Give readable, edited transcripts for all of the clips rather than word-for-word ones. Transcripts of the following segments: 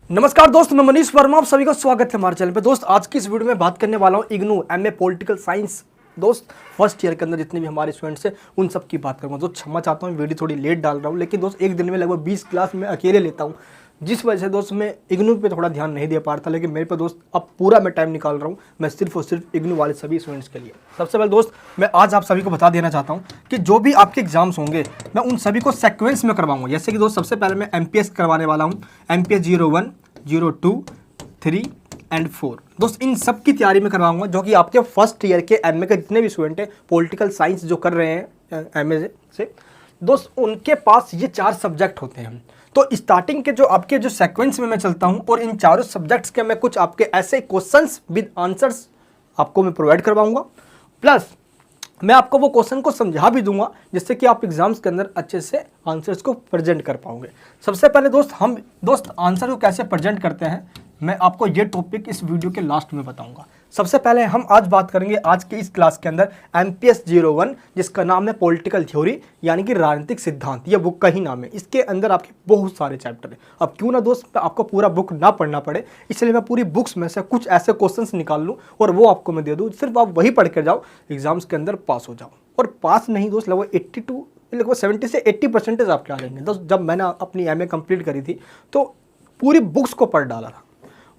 नमस्कार दोस्त, मैं मनीष वर्मा, आप सभी का स्वागत है हमारे चैनल पे। दोस्त आज की इस वीडियो में बात करने वाला हूँ इग्नू एमए पॉलिटिकल साइंस। दोस्त फर्स्ट ईयर के अंदर जितने भी हमारे स्टूडेंट्स हैं उन सब की बात करूँगा। दोस्त क्षमा चाहता हूँ, वीडियो थोड़ी लेट डाल रहा हूँ, लेकिन दोस्त एक दिन में लगभग 20 क्लास में अकेले लेता हूँ, जिस वजह से दोस्त मैं इग्नू पे थोड़ा ध्यान नहीं दे पा रहा था। लेकिन मेरे पे दोस्त अब पूरा मैं टाइम निकाल रहा हूँ, मैं सिर्फ और सिर्फ इग्नू वाले सभी स्टूडेंट्स के लिए। सबसे पहले दोस्त मैं आज आप सभी को बता देना चाहता हूँ कि जो भी आपके एग्जाम्स होंगे मैं उन सभी को सीक्वेंस में करवाऊंगा। जैसे कि दोस्त सबसे पहले मैं MPS करवाने वाला हूँ, MPS 01, 02, 3 एंड 4। दोस्त इन सब की तैयारी में करवाऊंगा, जो कि आपके फर्स्ट ईयर के एमए के जितने भी स्टूडेंट हैं पॉलिटिकल साइंस जो कर रहे हैं एमए से, दोस्त उनके पास ये 4 सब्जेक्ट होते हैं। तो स्टार्टिंग के जो आपके जो सीक्वेंस में मैं चलता हूं और इन चारों सब्जेक्ट्स के मैं कुछ आपके ऐसे क्वेश्चंस विद आंसर्स आपको मैं प्रोवाइड करवाऊंगा, प्लस मैं आपको वो क्वेश्चन को समझा भी दूंगा जिससे कि आप एग्जाम्स के अंदर अच्छे से आंसर्स को प्रेजेंट कर पाओगे। सबसे पहले दोस्त आंसर को कैसे प्रेजेंट करते हैं मैं आपको ये टॉपिक इस वीडियो के लास्ट में बताऊंगा। सबसे पहले हम आज बात करेंगे आज के इस क्लास के अंदर MPS 01, जिसका नाम है पॉलिटिकल थ्योरी यानी कि राजनीतिक सिद्धांत। ये बुक का ही नाम है। इसके अंदर आपके बहुत सारे चैप्टर हैं। अब क्यों ना दोस्त आपको पूरा बुक ना पढ़ना पड़े, इसलिए मैं पूरी बुक्स में से कुछ ऐसे क्वेश्चंस निकाल लूँ और वो आपको मैं दे दूँ। सिर्फ आप वही पढ़ कर जाओ, एग्जाम्स के अंदर पास हो जाओ। और पास नहीं दोस्त, लगभग 70 से 80% आपके आ जाएंगे। दोस्त जब मैंने अपनी MA कंप्लीट करी थी तो पूरी बुक्स को पढ़ डाला था,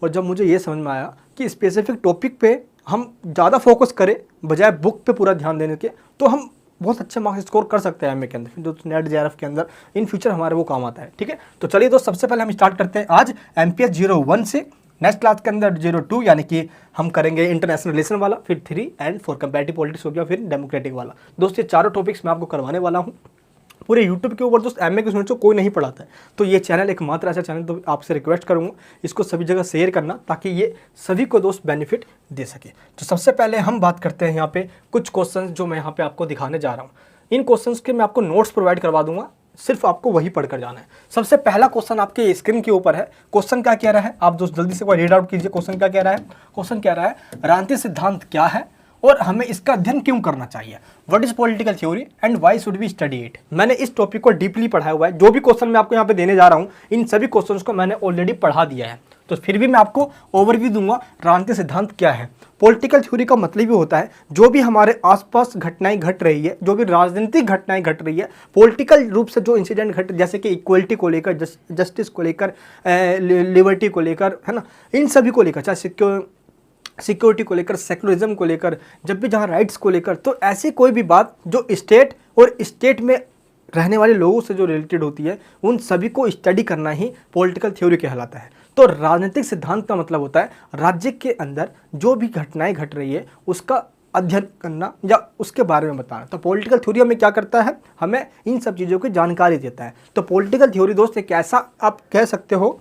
और जब मुझे ये समझ में आया कि स्पेसिफिक टॉपिक पे हम ज़्यादा फोकस करें बजाय बुक पे पूरा ध्यान देने के, तो हम बहुत अच्छे मार्क्स स्कोर कर सकते हैं एमए के अंदर, फिर तो नेट JRF के अंदर इन फ्यूचर हमारे वो काम आता है। ठीक है, तो चलिए दोस्त सबसे पहले हम स्टार्ट करते हैं आज MPS 01 से। नेक्स्ट क्लास के अंदर 02 यानी कि हम करेंगे इंटरनेशनल रिलेशन वाला, फिर 3 एंड 4 कंपैरेटिव पॉलिटिक्स हो गया, फिर डेमोक्रेटिक वाला। दोस्त ये चारों टॉपिक्स मैं आपको करवाने वाला हूँ पूरे यूट्यूब के ऊपर। दोस्त एमए के स्टूडेंट्स को कोई नहीं पढ़ाता है, तो ये चैनल एकमात्र ऐसा चैनल, तो आपसे रिक्वेस्ट करूंगा इसको सभी जगह शेयर करना ताकि ये सभी को दोस्त बेनिफिट दे सके। तो सबसे पहले हम बात करते हैं यहाँ पे कुछ क्वेश्चंस जो मैं यहाँ पे आपको दिखाने जा रहा हूँ। इन क्वेश्चंस के मैं आपको नोट्स प्रोवाइड करवा दूंगा, सिर्फ आपको वही पढ़कर जाना है। सबसे पहला क्वेश्चन आपके स्क्रीन के ऊपर है। क्वेश्चन क्या कह रहा है, आप दोस्त जल्दी से रीड आउट कीजिए। क्वेश्चन क्या कह रहा है? क्वेश्चन कह रहा है राजनीतिक सिद्धांत क्या है और हमें इसका अध्ययन क्यों करना चाहिए। What is political theory and why should we study it. मैंने इस टॉपिक को डीपली पढ़ाया हुआ है। जो भी क्वेश्चन मैं आपको यहाँ पे देने जा रहा हूँ इन सभी क्वेश्चंस को मैंने ऑलरेडी पढ़ा दिया है, तो फिर भी मैं आपको ओवरव्यू दूंगा राजनीतिक सिद्धांत क्या है। पॉलिटिकल थ्योरी का मतलब भी होता है जो भी हमारे आसपास घटनाएं घट रही है, जो भी राजनीतिक घटनाएं घट रही है, पॉलिटिकल रूप से जो इंसिडेंट घट, जैसे कि इक्वलिटी को लेकर, जस्टिस को लेकर, लिबर्टी को लेकर, है ना, इन सभी को लेकर, चाहे सिक्योरिटी को लेकर, सेकुलरिज्म को लेकर, जब भी जहाँ राइट्स को लेकर, तो ऐसी कोई भी बात जो स्टेट और स्टेट में रहने वाले लोगों से जो रिलेटेड होती है, उन सभी को स्टडी करना ही पॉलिटिकल थ्योरी कहलाता है। तो राजनीतिक सिद्धांत का मतलब होता है राज्य के अंदर जो भी घटनाएं घट रही है उसका अध्ययन करना या उसके बारे में बताना। तो पॉलिटिकल थ्योरी हमें क्या करता है, हमें इन सब चीज़ों की जानकारी देता है। तो पॉलिटिकल थ्योरी दोस्त एक ऐसा, आप कह सकते हो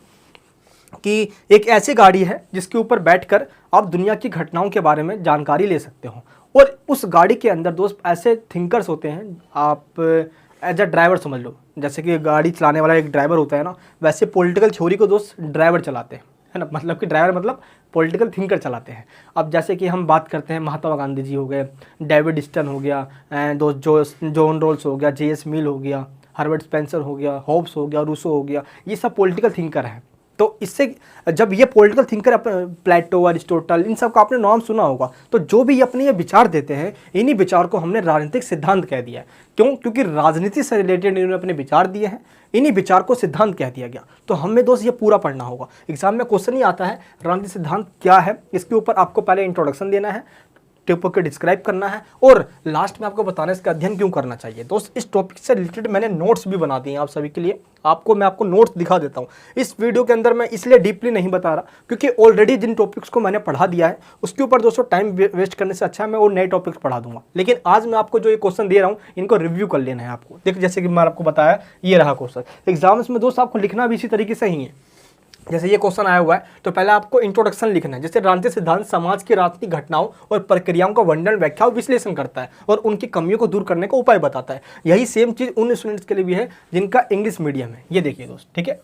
कि एक ऐसी गाड़ी है जिसके ऊपर बैठकर आप दुनिया की घटनाओं के बारे में जानकारी ले सकते हो, और उस गाड़ी के अंदर दोस्त ऐसे थिंकर्स होते हैं, आप एज अ ड्राइवर समझ लो, जैसे कि गाड़ी चलाने वाला एक ड्राइवर होता है ना, वैसे पॉलिटिकल थ्योरी को दोस्त ड्राइवर चलाते हैं, है ना, मतलब कि ड्राइवर मतलब पॉलिटिकल थिंकर चलाते हैं। अब जैसे कि हम बात करते हैं महात्मा गांधी जी हो गए, डेविड स्टन हो गया, दोस्त जॉन रॉल्स हो गया, JS मिल हो गया, हर्बर्ट स्पेंसर हो गया, हॉब्स हो गया, रूसो हो गया, ये सब पॉलिटिकल थिंकर हैं। तो इससे जब ये पॉलिटिकल थिंकर, प्लेटो, अरिस्टोटल, इन सब का आपने नाम सुना होगा, तो जो भी अपने ये विचार देते हैं, इन्हीं विचार को हमने राजनीतिक सिद्धांत कह दिया है। क्यों? क्योंकि राजनीति से रिलेटेड इन्होंने अपने विचार दिए हैं, इन्हीं विचार को सिद्धांत कह दिया गया। तो हमें दोस्त ये पूरा पढ़ना होगा। एग्जाम में क्वेश्चन ही आता है राजनीतिक सिद्धांत क्या है, इसके ऊपर आपको पहले इंट्रोडक्शन देना है, टॉपिक को डिस्क्राइब करना है, और लास्ट में आपको बताना है इसका अध्ययन क्यों करना चाहिए। दोस्त इस टॉपिक से रिलेटेड मैंने नोट्स भी बना दिए हैं आप सभी के लिए। मैं आपको नोट्स दिखा देता हूँ। इस वीडियो के अंदर मैं इसलिए डीपली नहीं बता रहा क्योंकि ऑलरेडी जिन टॉपिक्स को मैंने पढ़ा दिया है उसके ऊपर दोस्तों टाइम वेस्ट करने से अच्छा है मैं और नए टॉपिक्स पढ़ा दूंगा। लेकिन आज मैं आपको जो ये क्वेश्चन दे रहा हूँ इनको रिव्यू कर लेना है आपको। देखिए जैसे कि मैंने आपको बताया ये रहा क्वेश्चन। एग्जाम्स में दोस्त आपको लिखना भी इसी तरीके से ही है। जैसे ये क्वेश्चन आया हुआ है तो पहले आपको इंट्रोडक्शन लिखना है। जैसे राजनीतिक सिद्धांत समाज की राजनीतिक घटनाओं और प्रक्रियाओं का वर्णन, व्याख्या और विश्लेषण करता है और उनकी कमियों को दूर करने का उपाय बताता है। यही सेम चीज़ उन स्टूडेंट्स के लिए भी है जिनका इंग्लिश मीडियम है। ये देखिए दोस्त, ठीक है,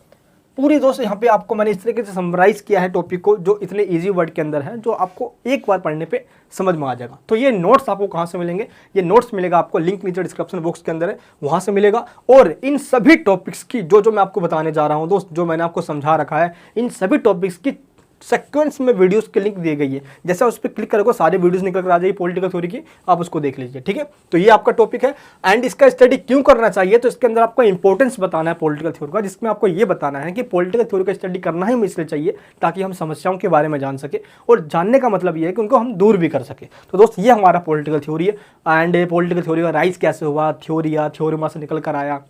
पूरी दोस्त यहाँ पे आपको मैंने इस तरीके से समराइज किया है टॉपिक को, जो इतने इजी वर्ड के अंदर है, जो आपको एक बार पढ़ने पे समझ में आ जाएगा। तो ये नोट्स आपको कहाँ से मिलेंगे? ये नोट्स मिलेगा आपको, लिंक नीचे डिस्क्रिप्शन बॉक्स के अंदर है, वहाँ से मिलेगा। और इन सभी टॉपिक्स की जो मैं आपको बताने जा रहा हूँ दोस्त, जो मैंने आपको समझा रखा है, इन सभी टॉपिक्स की सीक्वेंस में वीडियोस की लिंक दी गई है। जैसे उस पर क्लिक करोगे सारे वीडियोस निकल कर आ जाएगी पॉलिटिकल थ्योरी की, आप उसको देख लीजिए, ठीक है। तो ये आपका टॉपिक है। एंड इसका स्टडी क्यों करना चाहिए, तो इसके अंदर आपको इंपॉर्टेंस बताना है पॉलिटिकल थ्योरी का, जिसमें आपको ये बताना है कि पॉलिटिकल थ्योरी का स्टडी करना ही इसलिए चाहिए ताकि हम समस्याओं के बारे में जान सके, और जानने का मतलब ये है कि उनको हम दूर भी कर सके। तो दोस्त ये हमारा पॉलिटिकल थ्योरी है। एंड पॉलिटिकल थ्योरी का राइज कैसे हुआ, थ्योरीमा से निकल कर आया,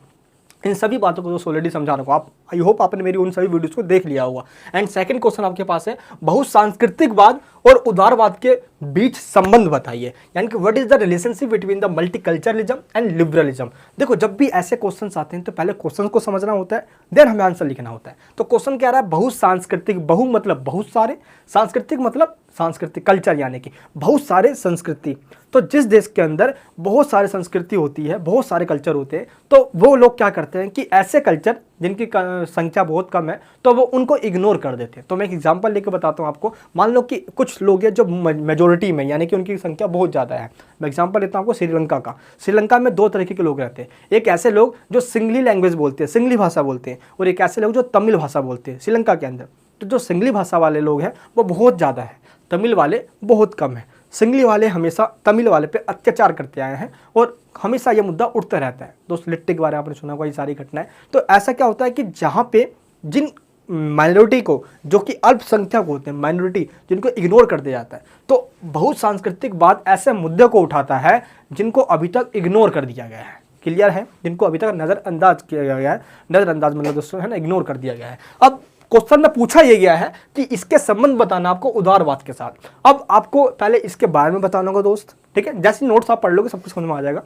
इन सभी बातों को दोस्त ऑलरेडी समझा रखा हूँ। आप आई होप आपने मेरी उन सभी वीडियोस को देख लिया होगा। एंड सेकंड क्वेश्चन आपके पास है, बहुसांस्कृतिकवाद और उदारवाद के बीच संबंध बताइए, यानी कि what is the relationship between the multiculturalism and liberalism. देखो, जब भी ऐसे क्वेश्चंस आते हैं तो पहले क्वेश्चन को समझना होता है, देन हमें आंसर लिखना होता है। तो क्वेश्चन क्या रहा है, बहुसांस्कृतिक, बहु मतलब बहुत सारे, सांस्कृतिक मतलब सांस्कृतिक, कल्चर यानी कि बहुत सारे संस्कृति। तो जिस देश के अंदर बहुत सारे संस्कृति होती है, बहुत सारे कल्चर होते हैं, तो वो लोग क्या करते हैं कि ऐसे कल्चर जिनकी संख्या बहुत कम है तो वो उनको इग्नोर कर देते हैं। तो मैं एक एग्जांपल लेकर बताता हूँ आपको। मान लो कि कुछ लोग हैं जो मेजोरिटी में, यानी कि उनकी संख्या बहुत ज़्यादा है। मैं एग्जांपल लेता हूँ आपको श्रीलंका का। श्रीलंका में दो तरीके के लोग रहते हैं, एक ऐसे लोग जो सिंगली लैंग्वेज बोलते हैं, सिंगली भाषा बोलते हैं, और एक ऐसे लोग जो तमिल भाषा बोलते हैं श्रीलंका के अंदर। तो जो सिंगली भाषा वाले लोग हैं वो बहुत ज़्यादा है, तमिल वाले बहुत कम है। सिंगली वाले हमेशा तमिल वाले पे अत्याचार करते आए हैं और हमेशा ये मुद्दा उठता रहता है। दोस्त लिट्टे के बारे में आपने सुना होगा, ये सारी घटनाएं। तो ऐसा क्या होता है कि जहाँ पे जिन माइनॉरिटी को, जो कि अल्पसंख्यक होते हैं, माइनॉरिटी, जिनको इग्नोर कर दिया जाता है, तो बहुत सांस्कृतिकवाद ऐसे मुद्दे को उठाता है जिनको अभी तक इग्नोर कर दिया गया है। क्लियर है? जिनको अभी तक नज़रअंदाज किया गया है, नज़रअंदाज मतलब दोस्तों है ना, इग्नोर कर दिया गया है। अब क्वेश्चन में पूछा यह गया है कि इसके संबंध बताना आपको उदारवाद के साथ। अब आपको पहले इसके बारे में बताना होगा दोस्त, ठीक है। जैसे नोट्स आप पढ़ लोगे सब कुछ समझ में आ जाएगा।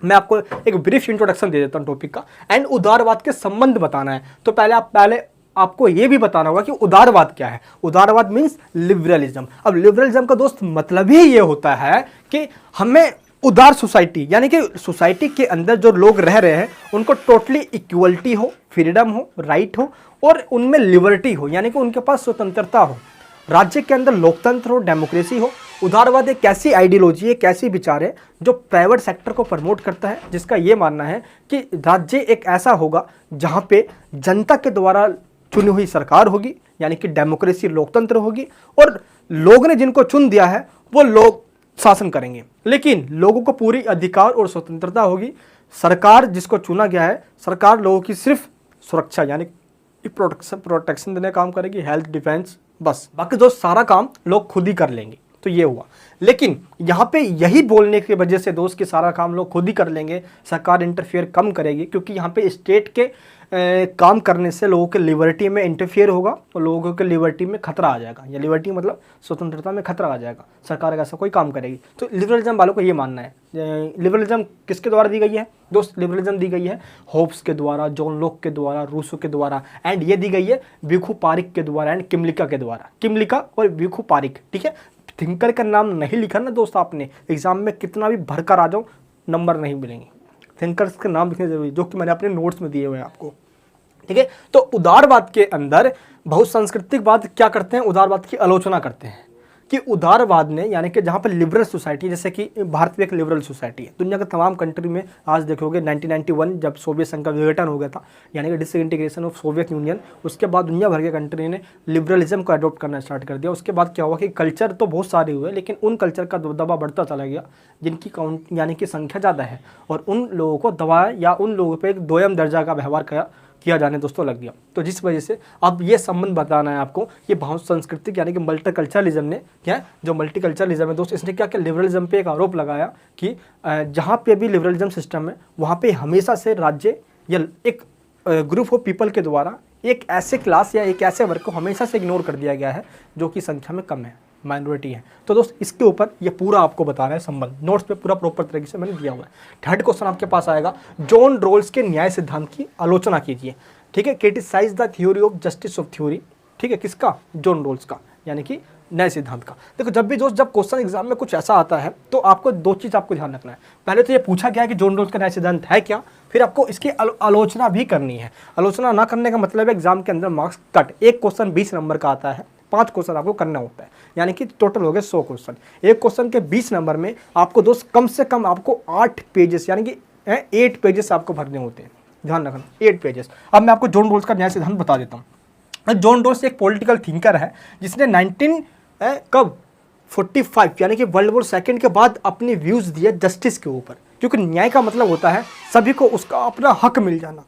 मैं आपको एक ब्रीफ इंट्रोडक्शन दे देता हूं टॉपिक का। एंड उदारवाद के संबंध बताना है, तो पहले आपको यह भी बताना होगा कि उदारवाद क्या है। उदारवाद मीन्स लिबरलिज्म। अब लिबरलिज्म का दोस्त मतलब ही ये होता है कि हमें उदार सोसाइटी, यानी कि सोसाइटी के अंदर जो लोग रह रहे हैं उनको टोटली इक्वलिटी हो, फ्रीडम हो, राइट हो, और उनमें लिबर्टी हो, यानी कि उनके पास स्वतंत्रता हो, राज्य के अंदर लोकतंत्र हो, डेमोक्रेसी हो। उदारवाद एक ऐसी आइडियोलॉजी, एक ऐसी विचार है जो प्राइवेट सेक्टर को प्रमोट करता है, जिसका ये मानना है कि राज्य एक ऐसा होगा जहाँ पे जनता के द्वारा चुनी हुई सरकार होगी, यानी कि डेमोक्रेसी, लोकतंत्र होगी, और लोग ने जिनको चुन दिया है वो लोग शासन करेंगे, लेकिन लोगों को पूरी अधिकार और स्वतंत्रता होगी। सरकार जिसको चुना गया है, सरकार लोगों की सिर्फ सुरक्षा यानी प्रोटेक्शन देने काम करेगी, हेल्थ, डिफेंस, बस। बाकी दोस्त सारा काम लोग खुद ही कर लेंगे। तो ये हुआ। लेकिन यहाँ पे यही बोलने की वजह से दोस्त कि सारा काम लोग खुद ही कर लेंगे, सरकार इंटरफेयर कम करेगी, क्योंकि यहाँ पे स्टेट के काम करने से लोगों के लिबर्टी में इंटरफेयर होगा और लोगों के लिबर्टी में खतरा आ जाएगा, या लिबर्टी मतलब स्वतंत्रता में खतरा आ जाएगा, सरकार ऐसा कोई काम करेगी। तो लिबरलिज्म वालों को ये मानना है। लिबरलिज्म किसके द्वारा दी गई है दोस्त? लिबरलिज्म दी गई है होब्स के द्वारा, जॉन लॉक के द्वारा, रूसो के द्वारा, एंड ये दी गई है भिखु पारिक के द्वारा एंड किमलिका के द्वारा। किमलिका और भिखु पारिक, ठीक है। थिंकर का नाम नहीं लिखा ना दोस्त आपने, एग्जाम में कितना भी भर कर आ जाओ नंबर नहीं मिलेंगे। थिंकर्स का नाम लिखने जरूरी, जो कि मैंने अपने नोट्स में दिए हुए हैं आपको, ठीक है। तो उदारवाद के अंदर बहुसांस्कृतिकवाद क्या करते हैं? उदारवाद की आलोचना करते हैं कि उदारवाद ने, यानी कि जहाँ पर लिबरल सोसाइटी, जैसे कि भारत में एक लिबरल सोसाइटी है, दुनिया के तमाम कंट्री में आज देखोगे 1991 जब सोवियत संघ का विघटन हो गया था, यानी कि डिसइंटीग्रेशन ऑफ सोवियत यूनियन, उसके बाद दुनिया भर के कंट्री ने लिबरलिज्म को अडॉप्ट करना स्टार्ट कर दिया। उसके बाद क्या हुआ कि कल्चर तो बहुत सारे हुए, लेकिन उन कल्चर का दबदबा बढ़ता चला गया जिनकी काउंट यानी कि संख्या ज़्यादा है, और उन लोगों को दबाया या उन लोगों पर एक दोयम दर्जा का व्यवहार किया जाने दोस्तों लग गया। तो जिस वजह से अब ये संबंध बताना है आपको, ये बहुत सांस्कृतिक यानी कि मल्टीकल्चरलिज्म ने क्या, जो मल्टीकल्चरलिज्म है दोस्त, इसने क्या किया, लिबरलिज्म पे एक आरोप लगाया कि जहाँ पे भी लिबरलिज्म सिस्टम है वहाँ पे हमेशा से राज्य या एक ग्रुप ऑफ पीपल के द्वारा एक ऐसे क्लास या एक ऐसे वर्ग को हमेशा से इग्नोर कर दिया गया है जो कि संख्या में कम है, माइनॉरिटी है। तो दोस्त इसके ऊपर ये पूरा आपको बताना है संबंध, नोट्स पे पूरा प्रॉपर तरीके से मैंने दिया हुआ है। थर्ड क्वेश्चन आपके पास आएगा, जॉन रोल्स के न्याय सिद्धांत की आलोचना कीजिए, ठीक है। Criticise the theory of justice of theory, ठीक है, किसका? जॉन रोल्स का, यानी कि नए सिद्धांत का। देखो जब भी दोस्त जब क्वेश्चन एग्जाम में कुछ ऐसा आता है तो आपको दो चीज़ आपको ध्यान रखना है। पहले तो ये पूछा गया है कि जॉन रोल्स का नया सिद्धांत है क्या, फिर आपको इसकी आलोचना भी करनी है। आलोचना ना करने का मतलब है एग्जाम के अंदर मार्क्स कट। एक क्वेश्चन 20 नंबर का आता है, 5 क्वेश्चन आपको करना होता है, यानी कि टोटल हो गए 100 क्वेश्चन। एक क्वेश्चन के 20 नंबर में आपको दोस्त कम से कम आपको 8 पेजेस यानी कि 8 पेजेस आपको भरने होते हैं, ध्यान रखना 8 पेजेस। अब मैं आपको जॉन रोल्स का नया सिद्धांत बता देता हूँ। जॉन रोल्स एक पॉलिटिकल थिंकर है जिसने 1945 यानी कि वर्ल्ड वॉर सेकेंड के बाद अपनी व्यूज़ दिए जस्टिस के ऊपर, क्योंकि न्याय का मतलब होता है सभी को उसका अपना हक मिल जाना।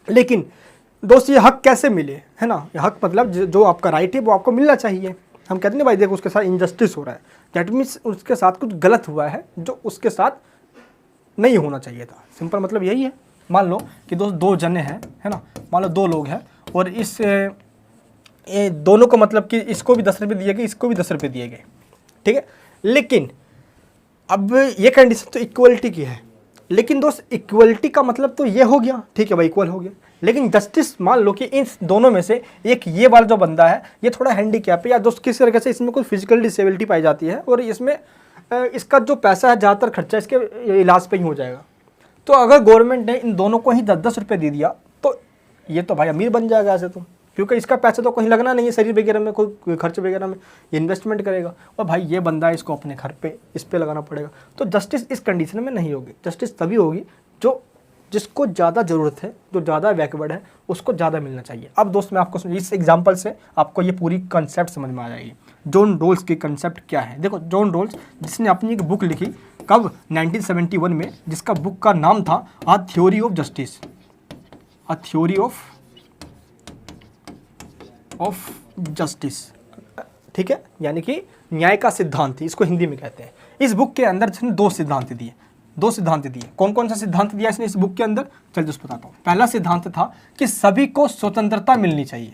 लेकिन दोस्त ये हक कैसे मिले, है ना, ये हक मतलब जो आपका राइट है वो आपको मिलना चाहिए। हम कहते हैं भाई देखो उसके साथ इनजस्टिस हो रहा है, दैट मीन्स उसके साथ कुछ गलत हुआ है जो उसके साथ नहीं होना चाहिए था। सिंपल मतलब यही है। मान लो कि दोस्त 2 जने हैं, है ना, मान लो 2 लोग हैं और इस दोनों को मतलब कि इसको भी 10 रुपये दिए गए, इसको भी 10 रुपये दिए गए, ठीक है। लेकिन अब ये कंडीशन तो इक्वलिटी की है, लेकिन दोस्त इक्वलिटी का मतलब तो ये हो गया, ठीक है भाई इक्वल हो गया। लेकिन जस्टिस मान लो कि इन दोनों में से एक ये वाला जो बंदा है ये थोड़ा हैंडीकैप है या दोस्त किसी तरीके से इसमें कोई फिजिकल डिसेबिलिटी पाई जाती है और इसमें इसका जो पैसा है ज़्यादातर खर्चा इसके इलाज पे ही हो जाएगा। तो अगर गवर्नमेंट ने इन दोनों को ही 10-10 रुपये दे दिया तो ये तो भाई अमीर बन जाएगा ऐसे तो, क्योंकि इसका पैसा तो कहीं लगना नहीं है, शरीर वगैरह में कोई खर्च वगैरह में, ये इन्वेस्टमेंट करेगा। और भाई ये बंदा है इसको अपने घर पे इस पे लगाना पड़ेगा। तो जस्टिस इस कंडीशन में नहीं होगी। जस्टिस तभी होगी जो जिसको ज़्यादा ज़रूरत है, जो ज़्यादा बैकवर्ड है उसको ज़्यादा मिलना चाहिए। अब दोस्त मैं आपको इस एग्जाम्पल से आपको ये पूरी कंसेप्ट समझ में आ जाएगी जॉन रोल्स की कंसेप्ट क्या है। देखो जॉन रोल्स जिसने अपनी एक बुक लिखी कब 1971 में, जिसका बुक का नाम था a theory of justice, a theory of justice, ठीक है, यानी कि न्याय का सिद्धांत, इसको हिंदी में कहते हैं। इस बुक के अंदर इसने 2 सिद्धांत दिए, 2 सिद्धांत दिए। कौन कौन सा सिद्धांत दिया इसने इस बुक के अंदर, चल दोस्त बताता हूँ। पहला सिद्धांत था कि सभी को स्वतंत्रता मिलनी चाहिए,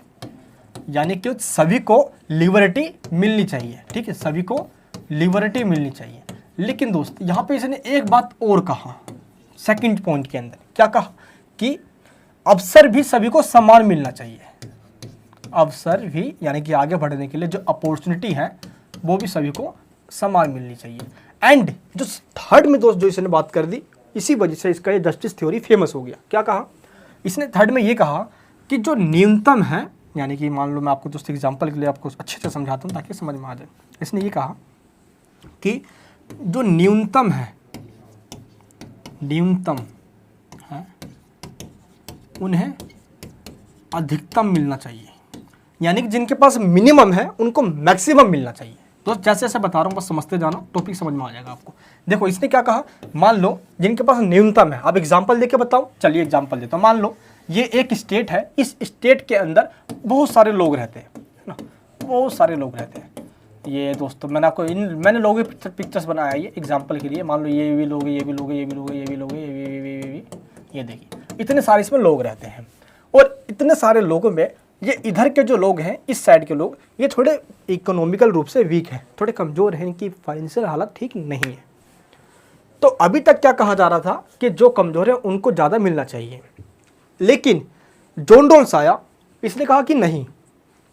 यानी कि सभी को लिबर्टी मिलनी चाहिए, ठीक है, सभी को लिबर्टी मिलनी चाहिए। लेकिन दोस्त यहाँ पे इसने एक बात और कहा सेकंड पॉइंट के अंदर, क्या कहा कि अवसर भी सभी को समान मिलना चाहिए। अवसर भी यानी कि आगे बढ़ने के लिए जो अपॉर्चुनिटी है वो भी सभी को समान मिलनी चाहिए। एंड जो थर्ड में दोस्त जो इसने बात कर दी, इसी वजह से इसका ये जस्टिस थ्योरी फेमस हो गया। क्या कहा इसने थर्ड में, ये कहा कि जो न्यूनतम है, यानी कि मान लो मैं आपको दोस्त एग्जांपल के लिए आपको अच्छे से समझाता हूँ ताकि समझ में आ जाए। इसने ये कहा कि जो न्यूनतम है, न्यूनतम है उन्हें अधिकतम मिलना चाहिए, यानी कि जिनके पास मिनिमम है उनको मैक्सिमम मिलना चाहिए। तो जैसे जैसे बता रहा हूँ बस समझते जाना, टॉपिक समझ में आ जाएगा आपको। देखो इसने क्या कहा, मान लो जिनके पास न्यूनतम है, अब एग्जांपल देके बताओ, चलिए एग्जांपल देता हूँ। मान लो ये एक स्टेट है, इस स्टेट के अंदर बहुत सारे लोग रहते हैं, है ना, बहुत सारे लोग रहते हैं। ये दोस्तों मैंने आपको मैंने लोगों के पिक्चर्स बनाया ये एग्जाम्पल के लिए। मान लो ये भी लोग, ये भी लोग, ये भी लोग, ये भी लोग, ये देखिए इतने सारे इसमें लोग रहते हैं। और इतने सारे लोगों में ये इधर के जो लोग हैं, इस साइड के लोग, ये थोड़े इकोनॉमिकल रूप से वीक हैं, थोड़े कमज़ोर हैं, इनकी फाइनेंशियल हालत ठीक नहीं है। तो अभी तक क्या कहा जा रहा था कि जो कमज़ोर है उनको ज़्यादा मिलना चाहिए। लेकिन जॉन रोल्स आया, इसने कहा कि नहीं,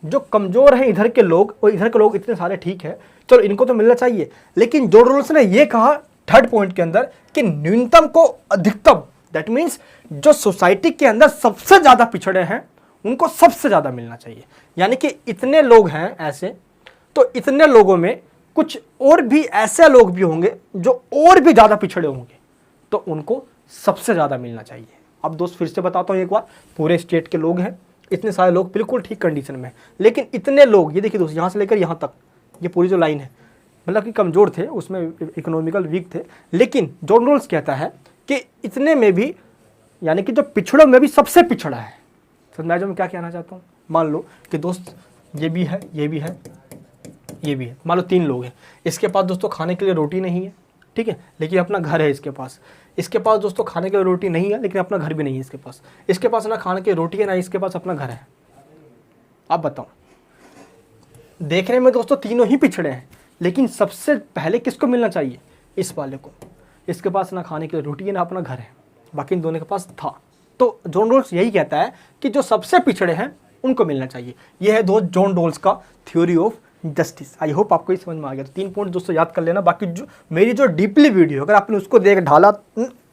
जो कमज़ोर हैं इधर के लोग और इधर के लोग इतने सारे ठीक है, चलो इनको तो मिलना चाहिए। लेकिन जॉन रोल्स ने यह कहा थर्ड पॉइंट के अंदर कि न्यूनतम को अधिकतम, दैट मीन्स जो सोसाइटी के अंदर सबसे ज़्यादा पिछड़े हैं उनको सबसे ज़्यादा मिलना चाहिए। यानी कि इतने लोग हैं ऐसे, तो इतने लोगों में कुछ और भी ऐसे लोग भी होंगे जो और भी ज़्यादा पिछड़े होंगे, तो उनको सबसे ज़्यादा मिलना चाहिए। अब दोस्त फिर से बताता हूँ एक बार, पूरे स्टेट के लोग हैं, इतने सारे लोग बिल्कुल ठीक कंडीशन में, लेकिन इतने लोग, ये देखिए दोस्त यहाँ से लेकर यहाँ तक, ये पूरी जो लाइन है, मतलब कि कमज़ोर थे, उसमें इकोनॉमिकल वीक थे। लेकिन जॉन रोल्स कहता है कि इतने में भी, यानी कि जो पिछड़ों में भी सबसे पिछड़ा है। तो मैं जो मैं क्या कहना चाहता हूँ, मान लो कि दोस्त ये भी है, ये भी है, ये भी है, मान लो 3 लोग हैं। इसके पास दोस्तों खाने के लिए रोटी नहीं है, ठीक है, लेकिन अपना घर है इसके पास। इसके पास दोस्तों खाने के लिए रोटी नहीं है, लेकिन अपना घर भी नहीं है इसके पास। इसके पास ना खाने की रोटी है, ना इसके पास अपना घर है। आप बताओ, देखने में दोस्तों तीनों ही पिछड़े हैं, लेकिन सबसे पहले किसको मिलना चाहिए, इस वाले को। इसके पास ना खाने के लिए रोटी है, ना अपना घर है, बाकी इन दोनों के पास था। तो जॉन रोल्स यही कहता है कि जो सबसे पिछड़े हैं उनको मिलना चाहिए। यह है दोस्त जॉन रोल्स का theory of justice. I hope आपको ये समझ में आ गया। तो 3 पॉइंट दोस्तों याद कर लेना। बाकी जो मेरी जो डीपली वीडियो अगर आपने उसको देख ढाला,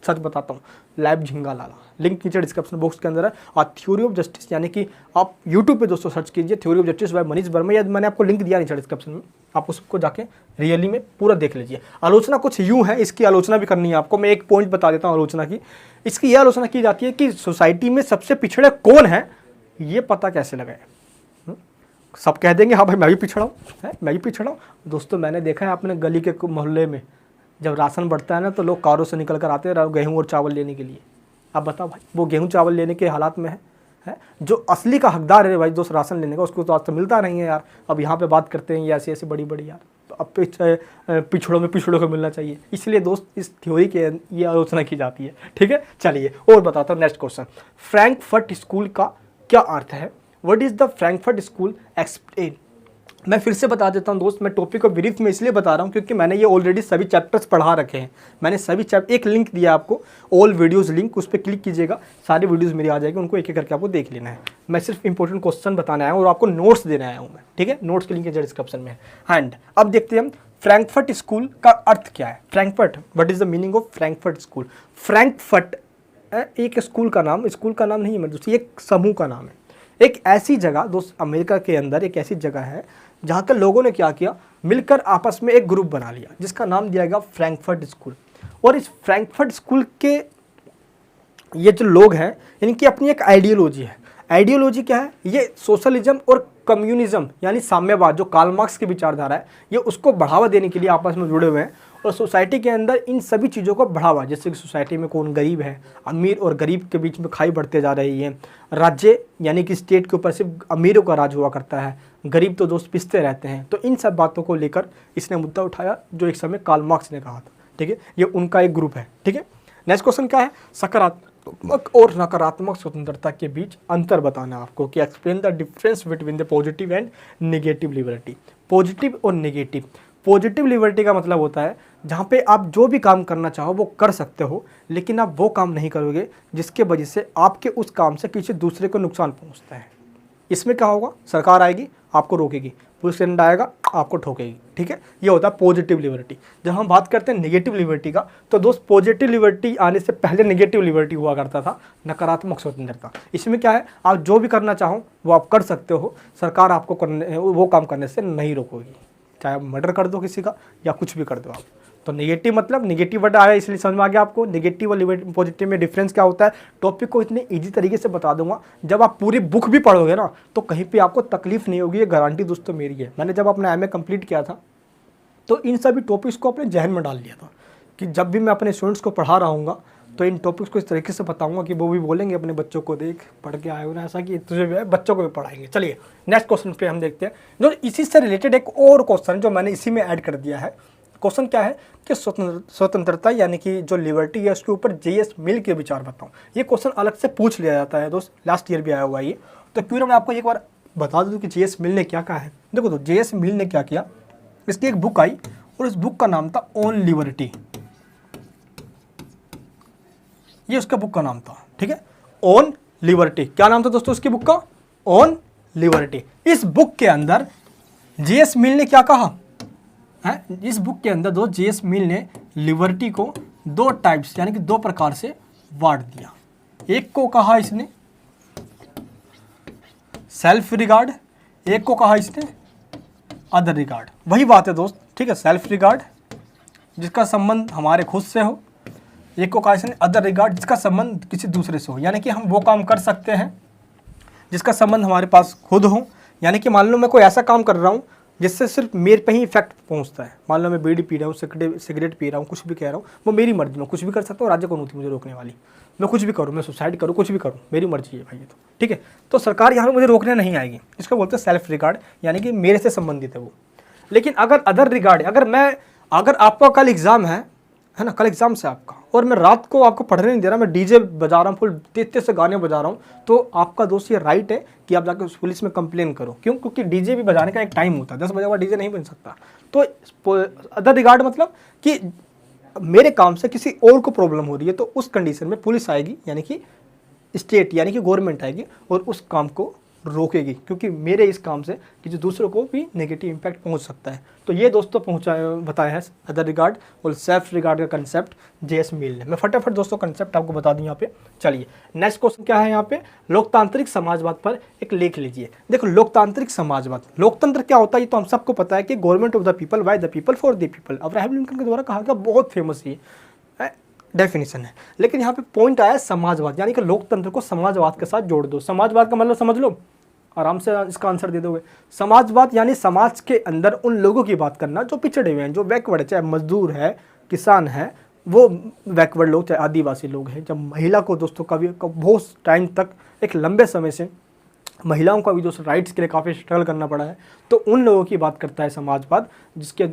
सच बताता हूँ, लाइव झिंगा लाला, लिंक नीचे डिस्क्रिप्शन बॉक्स के अंदर है। और थ्योरी ऑफ जस्टिस यानी कि आप यूट्यूब पे दोस्तों सर्च कीजिए theory of justice by Manish Verma, या मैंने आपको लिंक दिया नीचे डिस्क्रिप्शन में, आप उसको जाके रियली में पूरा देख लीजिए। आलोचना कुछ यूँ है, इसकी आलोचना भी करनी है आपको। मैं एक पॉइंट बता देता हूँ आलोचना की। इसकी यह आलोचना की जाती है कि सोसाइटी में सबसे पिछड़े कौन है ये पता कैसे लगाए। सब कह देंगे हाँ भाई मैं भी पिछड़ा हूँ, मैं भी पिछड़ा हूँ। दोस्तों मैंने देखा है अपने गली के मोहल्ले में जब राशन बढ़ता है ना तो लोग कारों से निकल कर आते हैं गेहूँ और चावल लेने के लिए। अब बताओ भाई वो गेहूँ चावल लेने के हालात में है जो असली का हकदार है भाई दोस्त राशन लेने का, उसको तो आज तो मिलता नहीं है यार। अब यहाँ पे बात करते हैं ये ऐसी ऐसी बड़ी बड़ी यार, तो अब पिछड़ों को मिलना चाहिए। इसलिए दोस्त इस थ्योरी के ये आलोचना की जाती है। ठीक है, चलिए और बताता हूँ। नेक्स्ट क्वेश्चन, फ्रैंकफर्ट स्कूल का क्या अर्थ है? What is the Frankfurt school explain? मैं फिर से बता देता हूँ दोस्त, मैं टॉपिक को ब्रीफ में इसलिए बता रहा हूँ क्योंकि मैंने ये ऑलरेडी सभी चैप्टर्स पढ़ा रखे हैं। मैंने सभी चैप्टर, एक लिंक दिया आपको ऑल वीडियोस लिंक, उस पर क्लिक कीजिएगा, सारी वीडियोस मेरी आ जाएगी, उनको एक एक करके आपको देख लेना है। मैं सिर्फ इंपॉर्टेंट क्वेश्चन बताने आया हूँ और आपको नोट्स देने आया हूँ मैं। ठीक है, नोट्स के लिंक डिस्क्रिप्शन में है। एंड अब देखते हैं हम फ्रैंकफर्ट स्कूल का अर्थ क्या है। Frankfurt, what is the meaning of Frankfurt school? Frankfurt एक स्कूल का नाम नहीं है दोस्तों, एक समूह का नाम है। एक ऐसी जगह दोस्त अमेरिका के अंदर एक ऐसी जगह है जहाँ के लोगों ने क्या किया, मिलकर आपस में एक ग्रुप बना लिया जिसका नाम दिया गया फ्रैंकफर्ट स्कूल। और इस फ्रैंकफर्ट स्कूल के ये जो लोग हैं इनकी अपनी एक आइडियोलॉजी है। आइडियोलॉजी क्या है? ये सोशलिज्म और कम्युनिज्म यानी साम्यवाद, जो कार्ल मार्क्स की विचारधारा है, ये उसको बढ़ावा देने के लिए आपस में जुड़े हुए हैं। और सोसाइटी के अंदर इन सभी चीज़ों को बढ़ावा, जैसे कि सोसाइटी में कौन गरीब है, अमीर और गरीब के बीच में खाई बढ़ते जा रही है। राज्य यानी कि स्टेट के ऊपर सिर्फ अमीरों का राज हुआ करता है, गरीब तो दोस्त पिसते रहते हैं। तो इन सब बातों को लेकर इसने मुद्दा उठाया जो एक समय कार्ल मार्क्स ने कहा था। ठीक है, ये उनका एक ग्रुप है। ठीक है, नेक्स्ट क्वेश्चन क्या है? सकारात्मक और नकारात्मक स्वतंत्रता के बीच अंतर बताना आपको कि explain the difference between the positive and negative liberty. Positive और नेगेटिव। पॉजिटिव लिबर्टी का मतलब होता है जहाँ पे आप जो भी काम करना चाहो वो कर सकते हो, लेकिन आप वो काम नहीं करोगे जिसके वजह से आपके उस काम से किसी दूसरे को नुकसान पहुँचता है। इसमें क्या होगा? सरकार आएगी आपको रोकेगी, पुलिस स्टेशन आएगा आपको ठोकेगी। ठीक है, ये होता है पॉजिटिव लिबर्टी। जब हम बात करते हैं नेगेटिव लिबर्टी का, तो दोस्त पॉजिटिव लिबर्टी आने से पहले नेगेटिव लिबर्टी हुआ करता था, नकारात्मक स्वतंत्रता। इसमें क्या है? आप जो भी करना चाहो वो आप कर सकते हो, सरकार आपको वो काम करने से नहीं रोकेगी, चाहे आप मर्डर कर दो किसी का या कुछ भी कर दो आप। तो नेगेटिव मतलब नेगेटिव वर्ड आया इसलिए समझ में आ गया आपको। नेगेटिव और पॉजिटिव में डिफरेंस क्या होता है? टॉपिक को इतने इजी तरीके से बता दूंगा, जब आप पूरी बुक भी पढ़ोगे ना तो कहीं पे आपको तकलीफ नहीं होगी, ये गारंटी दोस्तों मेरी है। मैंने जब अपना एमए कंप्लीट किया था तो इन सभी टॉपिक्स को अपने जहन में डाल लिया था कि जब भी मैं अपने स्टूडेंट्स को पढ़ा रहा हूँगा तो इन टॉपिक्स को इस तरीके से बताऊंगा कि वो भी बोलेंगे अपने बच्चों को, देख पढ़ के आए हो ना ऐसा, कि तुझे भी बच्चों को भी पढ़ाएंगे। चलिए नेक्स्ट क्वेश्चन पे हम देखते हैं, जो इसी से रिलेटेड एक और क्वेश्चन जो मैंने इसी में ऐड कर दिया है। क्वेश्चन क्या है कि स्वतंत्रता यानी कि जो लिबर्टी है उसके ऊपर जेएस मिल के विचार बताऊं। ये क्वेश्चन अलग से पूछ लिया जाता है दोस्त, लास्ट ईयर भी आया हुआ है ये, तो क्यों ना मैं आपको एक बार बता दूं कि जेएस मिल ने क्या कहा है। देखो तो जेएस मिल ने क्या किया, इसकी एक बुक आई और इस बुक का नाम था ऑन लिबर्टी। ये उसका बुक का नाम था। ठीक है, ऑन लिबर्टी। क्या नाम था दोस्तों उसकी बुक का? On liberty. इस बुक के अंदर जेएस मिल ने क्या कहा है? इस बुक के अंदर दो जेएस मिल ने लिबर्टी को दो टाइप्स यानी कि दो प्रकार से बांट दिया। एक को कहा इसने सेल्फ रिगार्ड, एक को कहा इसने अदर रिगार्ड। वही बात है दोस्त। ठीक है, सेल्फ रिगार्ड जिसका संबंध हमारे खुद से हो, एक को कहा इसने अदर रिगार्ड जिसका संबंध किसी दूसरे से हो, यानी कि हम वो काम कर सकते हैं जिसका संबंध हमारे पास खुद हो। यानी कि मान लो मैं कोई ऐसा काम कर रहा हूँ जिससे सिर्फ मेरे पे ही इफेक्ट पहुँचता है। मान लो मैं बीड़ी पी रहा हूँ, सिगरेट पी रहा हूँ, कुछ भी कह रहा हूँ, वो मेरी मर्जी, मैं कुछ भी कर सकता हूँ, राज्य कौन होती मुझे रोकने वाली? मैं कुछ भी करूँ, मैं सुसाइड करूँ, कुछ भी करूँ, मेरी मर्जी है भाई ये तो। ठीक है, तो सरकार यहाँ पर मुझे रोकने नहीं आएगी। इसको बोलते हैं सेल्फ रिगार्ड, यानी कि मेरे से संबंधित है वो। लेकिन अगर अदर रिगार्ड, अगर आपका कल एग्ज़ाम है ना, कल एग्जाम से आपका, और मैं रात को आपको पढ़ने नहीं दे रहा, मैं डीजे बजा रहा हूँ, फुल तेज से गाने बजा रहा हूँ, तो आपका दोस्त ये राइट है कि आप जाकर पुलिस में कंप्लेन करो। क्यों? क्योंकि डीजे भी बजाने का एक टाइम होता है, 10 बजे बाद डीजे नहीं बन सकता। तो अदर रिगार्ड मतलब कि मेरे काम से किसी और को प्रॉब्लम हो रही है, तो उस कंडीशन में पुलिस आएगी, यानी कि स्टेट यानी कि गवर्नमेंट आएगी और उस काम को रोकेगी, क्योंकि मेरे इस काम से किसी दूसरों को भी नेगेटिव इम्पैक्ट पहुंच सकता है। तो ये दोस्तों बताया है अदर रिगार्ड और सेल्फ रिगार्ड का कंसेप्ट जेएस मिल ने। मैं फटाफट दोस्तों कंसेप्ट आपको बता दूं यहाँ पे। चलिए नेक्स्ट क्वेश्चन क्या है यहाँ पे, लोकतांत्रिक समाजवाद पर एक लेख लीजिए। देखो लोकतांत्रिक समाजवाद, लोकतंत्र क्या होता है ये तो हम सबको पता है कि government of the people by the people for the people, Abraham Lincoln के द्वारा कहा गया, बहुत फेमस ये डेफिनेशन है। लेकिन यहाँ पे पॉइंट आया समाजवाद, यानी कि लोकतंत्र को समाजवाद के साथ जोड़ दो। समाजवाद का मतलब समझ लो, आराम से इसका आंसर दे दोगे। समाजवाद यानी समाज के अंदर उन लोगों की बात करना जो पिछड़े हुए हैं, जो बैकवर्ड है, चाहे मजदूर है, किसान है, वो बैकवर्ड लोग, चाहे आदिवासी लोग हैं। जब महिला को दोस्तों कभी बहुत टाइम तक, एक लंबे समय से महिलाओं का भी दोस्तों राइट्स के लिए काफ़ी स्ट्रगल करना पड़ा है, तो उन लोगों की बात करता है समाजवाद, जिसके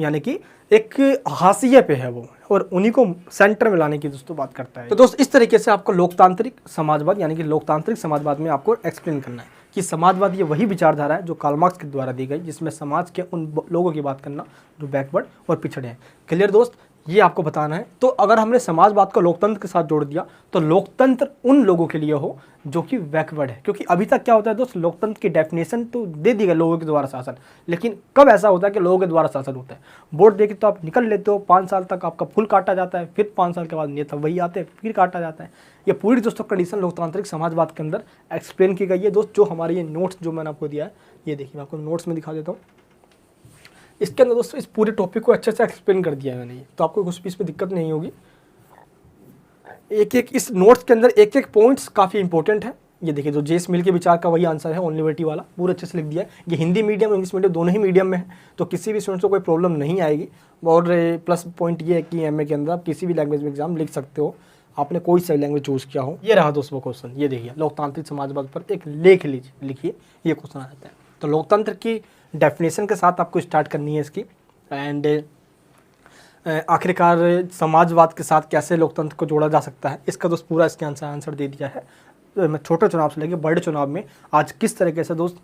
यानी कि एक हाशिए पे है वो, और उन्हीं को सेंटर में लाने की दोस्तों बात करता है। तो दोस्त इस तरीके से आपको लोकतांत्रिक समाजवाद यानी कि लोकतांत्रिक समाजवाद में आपको एक्सप्लेन करना है कि समाजवाद ये वही विचारधारा है जो कार्ल मार्क्स के द्वारा दी गई, जिसमें समाज के उन लोगों की बात करना जो बैकवर्ड और पिछड़े हैं। क्लियर दोस्त, ये आपको बताना है। तो अगर हमने समाजवाद को लोकतंत्र के साथ जोड़ दिया तो लोकतंत्र उन लोगों के लिए हो जो कि बैकवर्ड है, क्योंकि अभी तक क्या होता है दोस्त, लोकतंत्र की डेफिनेशन तो दे दी गई लोगों के द्वारा शासन, लेकिन कब ऐसा होता है कि लोगों के द्वारा शासन होता है। वोट देके तो आप निकल लेते हो, 5 साल तक आपका फुल काटा जाता है, फिर 5 साल के बाद नेता वही आते हैं, फिर काटा जाता है। ये पूरी दोस्तों कंडीशन लोकतांत्रिक समाजवाद के अंदर एक्सप्लेन की गई है दोस्त। जो हमारे ये नोट्स जो मैंने आपको दिया है, ये देखिए मैं आपको नोट्स में दिखा देता हूँ। इसके अंदर दोस्तों इस पूरे टॉपिक को अच्छे से एक्सप्लेन कर दिया है मैंने, तो आपको कुछ भी इसमें दिक्कत नहीं होगी। एक एक इस नोट्स के अंदर एक एक पॉइंट्स काफ़ी इंपॉर्टेंट है। ये देखिए जो जेएस मिल के विचार का वही आंसर है, ऑन लिबर्टी वाला, पूरा अच्छे से लिख दिया है। ये हिंदी मीडियम और इंग्लिश मीडियम दोनों ही मीडियम में है, तो किसी भी स्टूडेंट को कोई प्रॉब्लम नहीं आएगी। और प्लस पॉइंट ये है कि एमए के अंदर आप किसी भी लैंग्वेज में एग्जाम लिख सकते हो, आपने कोई सा लैंग्वेज चूज़ किया हो। ये रहा दोस्तों क्वेश्चन, ये देखिए लोकतांत्रिक समाजवाद पर एक लेख लिखिए, ये क्वेश्चन आ जाता है। तो लोकतंत्र की डेफिनेशन के साथ आपको स्टार्ट करनी है इसकी, एंड आखिरकार समाजवाद के साथ कैसे लोकतंत्र को जोड़ा जा सकता है, इसका दोस्त पूरा इसके आंसर दे दिया है। तो मैं छोटे चुनाव से लेकर बड़े चुनाव में आज किस तरीके से दोस्त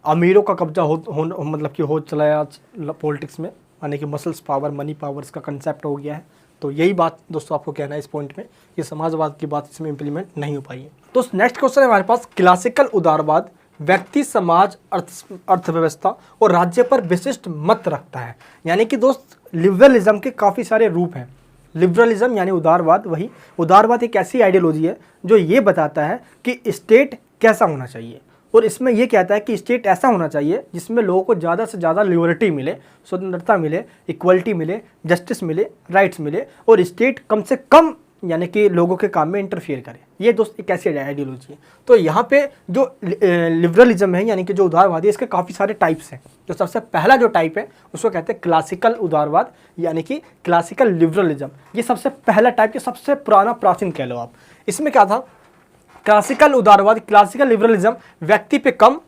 अमीरों का कब्जा मतलब कि हो चला है आज पॉलिटिक्स में, यानी कि मसल्स पावर, मनी पावर, इसका कंसेप्ट हो गया है। तो यही बात दोस्तों आपको कहना है इस पॉइंट में कि समाजवाद की बात इसमें इंप्लीमेंट नहीं हो पाई है। तो नेक्स्ट क्वेश्चन है हमारे पास, क्लासिकल उदारवाद व्यक्ति, समाज, अर्थव्यवस्था और राज्य पर विशिष्ट मत रखता है। यानी कि दोस्त लिबरलिज्म के काफ़ी सारे रूप हैं। लिबरलिज्म यानी उदारवाद, वही उदारवाद एक ऐसी आइडियोलॉजी है जो ये बताता है कि स्टेट कैसा होना चाहिए, और इसमें यह कहता है कि स्टेट ऐसा होना चाहिए जिसमें लोगों को ज़्यादा से ज़्यादा लिबर्टी मिले, स्वतंत्रता मिले, इक्वलिटी मिले, जस्टिस मिले, राइट्स मिले, और स्टेट कम से कम यानी कि लोगों के काम में इंटरफियर करे। ये दोस्त एक ऐसी आइडियोलॉजी है। तो यहाँ पे जो लिबरलिज्म है यानी कि जो उदारवादी है, इसके काफ़ी सारे टाइप्स हैं। तो सबसे पहला जो टाइप है उसको कहते हैं क्लासिकल उदारवाद यानी कि क्लासिकल लिबरलिज्म। ये सबसे पहला टाइप, ये सबसे पुराना प्राचीन कह लो आप। इसमें क्या था, क्लासिकल उदारवाद, क्लासिकल लिबरलिज्म व्यक्ति पे कम,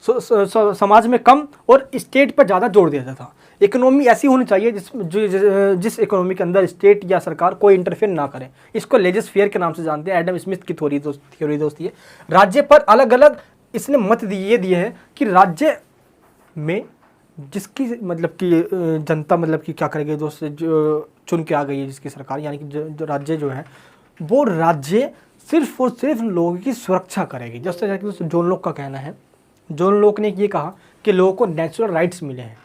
समाज में कम और स्टेट पर ज़्यादा जोर देता था। इकोनॉमी ऐसी होनी चाहिए जिस इकोनॉमी के अंदर स्टेट या सरकार कोई इंटरफेयर ना करे। इसको लेजस फेयर के नाम से जानते हैं, एडम स्मिथ की थ्योरी दोस्त ये। राज्य पर अलग अलग इसने मत दिए हैं कि राज्य में जिसकी मतलब कि जनता मतलब कि क्या करेगी दोस्त, जो चुन के आ गई है जिसकी सरकार, यानी कि जो राज्य जो है वो राज्य सिर्फ और सिर्फ लोगों की सुरक्षा करेगी। जैसे जॉन लॉक का कहना है, जॉन लॉक ने ये कहा कि लोगों को नेचुरल राइट्स मिले हैं।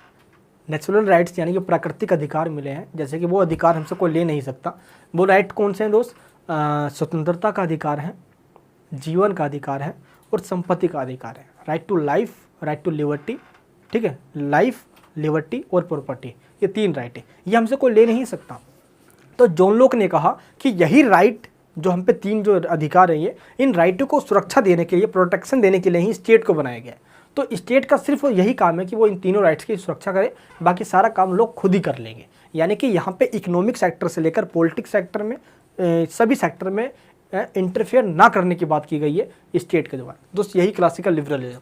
नेचुरल राइट्स यानी कि प्राकृतिक अधिकार मिले हैं, जैसे कि वो अधिकार हमसे कोई ले नहीं सकता। वो राइट कौन से हैं दोस्त, स्वतंत्रता का अधिकार है, जीवन का अधिकार है और संपत्ति का अधिकार है। Right to life, right to liberty, ठीक है, लाइफ, लिबर्टी और प्रॉपर्टी, ये 3 राइट है, ये हमसे कोई ले नहीं सकता। तो जॉन लॉक ने कहा कि यही राइट जो हम पे 3 जो अधिकार है, ये इन राइटों को सुरक्षा देने के लिए, प्रोटेक्शन देने के लिए ही स्टेट को बनाया गया है। तो स्टेट का सिर्फ यही काम है कि वो इन तीनों राइट्स की सुरक्षा करे, बाकी सारा काम लोग खुद ही कर लेंगे। यानी कि यहाँ पे इकोनॉमिक सेक्टर से लेकर पॉलिटिक्स सेक्टर में सभी सेक्टर में इंटरफेयर ना करने की बात की गई है स्टेट के द्वारा। दोस्त यही क्लासिकल लिबरलिज्म।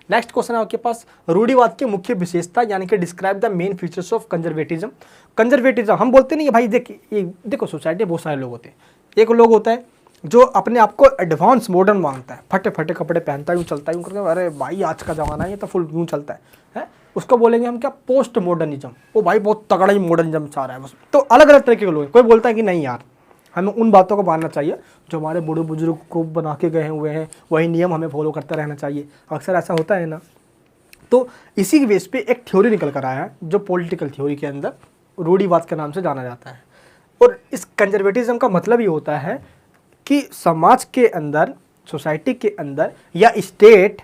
नेक्स्ट क्वेश्चन है आपके पास, रूढ़िवाद की मुख्य विशेषता यानी कि describe the main features of conservatism. Conservatism हम बोलते नहीं भाई, देखो सोसाइटी बहुत सारे लोग होते हैं। एक लोग होता है जो अपने आप को एडवांस मॉडर्न मानता है, फटे फटे कपड़े पहनता है, यूँ चलता है, यूँ करके, अरे भाई आज का ज़माना है ये तो फुल यूँ चलता है, उसको बोलेंगे हम क्या, पोस्ट मॉडर्निज्म। वो भाई बहुत तगड़ा ही मॉडर्निज्म चाह रहा है बस। तो अलग अलग तरीके के लोग हैं। कोई बोलता है कि नहीं यार हमें उन बातों को मानना चाहिए जो हमारे बूढ़े बुजुर्ग को बना के गए हुए हैं, वही नियम हमें फॉलो करते रहना चाहिए। अक्सर ऐसा होता है ना। तो इसी के बेस पे एक थ्योरी निकल कर आया है जो पॉलिटिकल थ्योरी के अंदर रूढ़िवाद के नाम से जाना जाता है। और इस कंजर्वेटिज्म का मतलब ये होता है कि समाज के अंदर, सोसाइटी के अंदर या स्टेट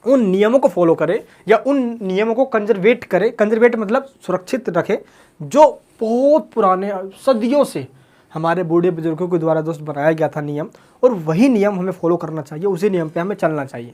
उन नियमों को फॉलो करे या उन नियमों को कंजर्वेट करे। कंजर्वेट मतलब सुरक्षित रखे, जो बहुत पुराने सदियों से हमारे बूढ़े बुजुर्गों के द्वारा दोस्त बनाया गया था नियम, और वही नियम हमें फॉलो करना चाहिए, उसी नियम पे हमें चलना चाहिए।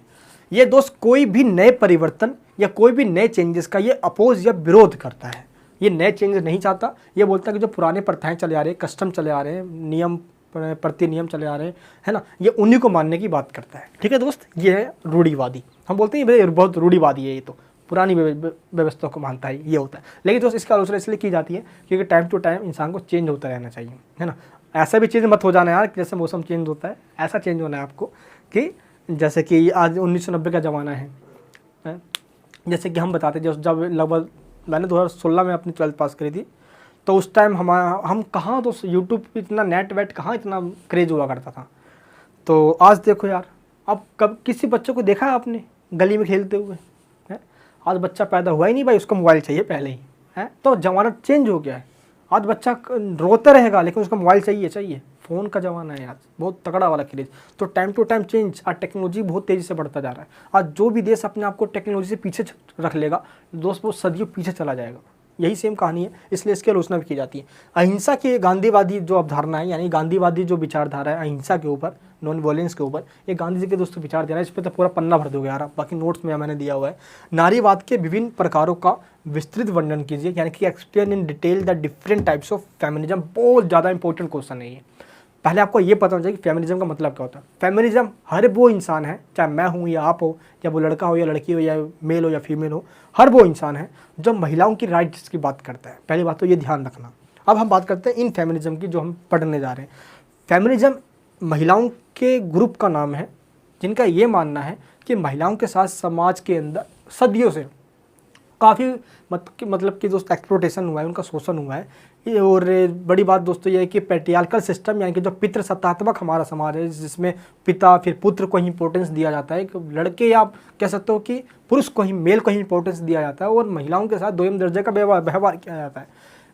ये दोस्त कोई भी नए परिवर्तन या कोई भी नए चेंजेस का ये अपोज या विरोध करता है। ये नए चेंजेस नहीं चाहता, ये बोलता है कि जो पुराने प्रथाएं चले आ रहे हैं, कस्टम चले आ रहे हैं, नियम प्रति नियम चले आ रहे हैं, है ना, ये उन्हीं को मानने की बात करता है। ठीक है दोस्त, ये है रूढ़िवादी। हम बोलते हैं ये बहुत रूढ़िवादी है, ये तो पुरानी व्यवस्था को मानता है, ये होता है। लेकिन दोस्त इसकी आलोचना इसलिए की जाती है क्योंकि टाइम टू टाइम इंसान को चेंज होता रहना चाहिए, है ना। ऐसा भी चीज़ मत हो जाना यार, जैसे मौसम चेंज होता है ऐसा चेंज होना है आपको, कि जैसे कि आज 1990 का ज़माना है। जैसे कि हम बताते जब लगभग मैंने 2016 में अपनी 12th पास करी थी, तो उस टाइम हम कहाँ तो यूट्यूब पे इतना नेट वेट कहाँ इतना क्रेज हुआ करता था। तो आज देखो यार, अब कब किसी बच्चे को देखा है आपने गली में खेलते हुए है? आज बच्चा पैदा हुआ ही नहीं भाई, उसको मोबाइल चाहिए पहले ही है। तो ज़माना चेंज हो गया है। आज बच्चा रोता रहेगा लेकिन उसको मोबाइल चाहिए। फ़ोन का ज़माना है आज, बहुत तगड़ा वाला क्रेज। तो टाइम टू टाइम चेंज, आज टेक्नोलॉजी बहुत तेज़ी से बढ़ता जा रहा है। आज जो भी देश अपने आप को टेक्नोलॉजी से पीछे रख लेगा दोस्त, वो सदियों पीछे चला जाएगा। यही सेम कहानी है, इसलिए इसकी आलोचना भी की जाती है। अहिंसा की गांधीवादी जो अवधारणा है, यानी गांधीवादी जो विचारधारा है अहिंसा के ऊपर, नॉन वायलेंस के ऊपर, ये गांधी जी के दोस्तों विचारधारा है। इस पर तो पूरा पन्ना भर दोगे यार, बाकी नोट्स में मैंने दिया हुआ है। नारीवाद के विभिन्न प्रकारों का विस्तृत वर्णन कीजिए, यानी कि explain in detail the different types of feminism. बहुत ज़्यादा इंपॉर्टेंट क्वेश्चन है ये। पहले आपको ये पता होना चाहिए कि फेमिनिज्म का मतलब क्या होता है। फेमिनिज्म हर वो इंसान है, चाहे मैं हूँ या आप हो, या वो लड़का हो या लड़की हो, या मेल हो या फीमेल हो, हर वो इंसान है जो महिलाओं की राइट्स की बात करता है। पहली बात तो ये ध्यान रखना। अब हम बात करते हैं इन फेमिनिज्म की जो हम पढ़ने जा रहे हैं। फेमिनिज्म महिलाओं के ग्रुप का नाम है जिनका ये मानना है कि महिलाओं के साथ समाज के अंदर सदियों से काफ़ी मतलब कि दोस्त एक्सप्लोटेशन हुआ है, उनका शोषण हुआ है। और बड़ी बात दोस्तों ये है कि पैट्रियार्कल सिस्टम, यानी कि जो पितृसत्तात्मक हमारा समाज है, जिसमें पिता फिर पुत्र को ही इंपॉर्टेंस दिया जाता है, लड़के या आप कह सकते हो कि पुरुष को ही, मेल को ही इंपॉर्टेंस दिया जाता है, और महिलाओं के साथ दोयम दर्जे का व्यवहार किया जाता है।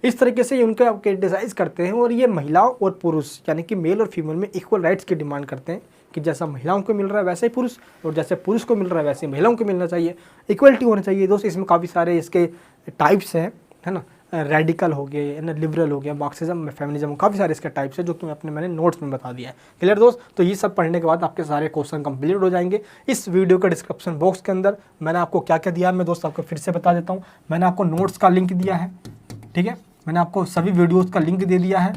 इस तरीके से उनके क्रिटिसाइज करते हैं, और ये महिलाओं और पुरुष यानी कि मेल और फीमेल में इक्वल राइट्स की डिमांड करते हैं कि जैसा महिलाओं को मिल रहा है वैसे ही पुरुष, और जैसे पुरुष को मिल रहा है वैसे महिलाओं को मिलना चाहिए, इक्वलिटी होनी चाहिए दोस्त। इसमें काफ़ी सारे इसके टाइप्स हैं, है ना। रेडिकल हो गए, है ना, लिबरल हो गया, मार्क्सिज्म, फेमिनिज्म, काफ़ी सारे इसके टाइप्स है जो कि मैंने नोट्स में बता दिया है। क्लियर दोस्त। तो ये सब पढ़ने के बाद आपके सारे क्वेश्चन कंप्लीट हो जाएंगे। इस वीडियो के डिस्क्रिप्शन बॉक्स के अंदर मैंने आपको क्या क्या दिया है, मैं दोस्त आपको फिर से बता देता हूँ। मैंने आपको नोट्स का लिंक दिया है, ठीक है, मैंने आपको सभी वीडियोज़ का लिंक दे दिया है,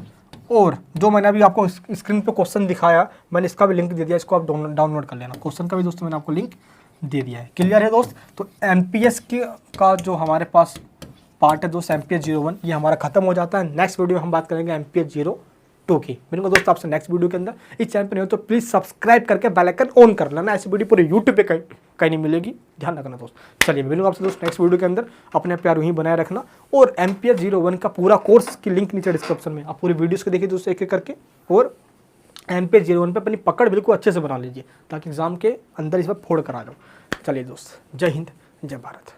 और जो मैंने अभी आपको स्क्रीन पे क्वेश्चन दिखाया मैंने इसका भी लिंक दे दिया, इसको आप डाउनलोड कर लेना। क्वेश्चन का भी दोस्तों मैंने आपको लिंक दे दिया है। क्लियर है दोस्त। तो एमपीएस का जो हमारे पास पार्ट है दोस्त एमपीएस 01, ये हमारा खत्म हो जाता है। नेक्स्ट वीडियो में हम बात करेंगे एमपीएस 02 की। मिलूंगा दोस्त आपसे नेक्स्ट वीडियो के अंदर। इस चैनल पर नहीं हो तो प्लीज़ सब्सक्राइब करके बेल आइकन ऑन कर लेना, ऐसी वीडियो पूरे यूट्यूब पे कहीं नहीं मिलेगी, ध्यान रखना दोस्त। चलिए मिलूंगा आपसे दोस्त नेक्स्ट वीडियो के अंदर। अपने प्यार वहीं बनाए रखना, और एमपीएस 01 का पूरा कोर्स की लिंक नीचे डिस्क्रिप्शन में, आप पूरी वीडियोस को देखिए दोस्तों एक एक करके, और एमपीएस 01 पे अपनी पकड़ बिल्कुल अच्छे से बना लीजिए ताकि एग्जाम के अंदर इस बार फोड़ कर आ जाओ। चलिए दोस्त, जय हिंद, जय भारत।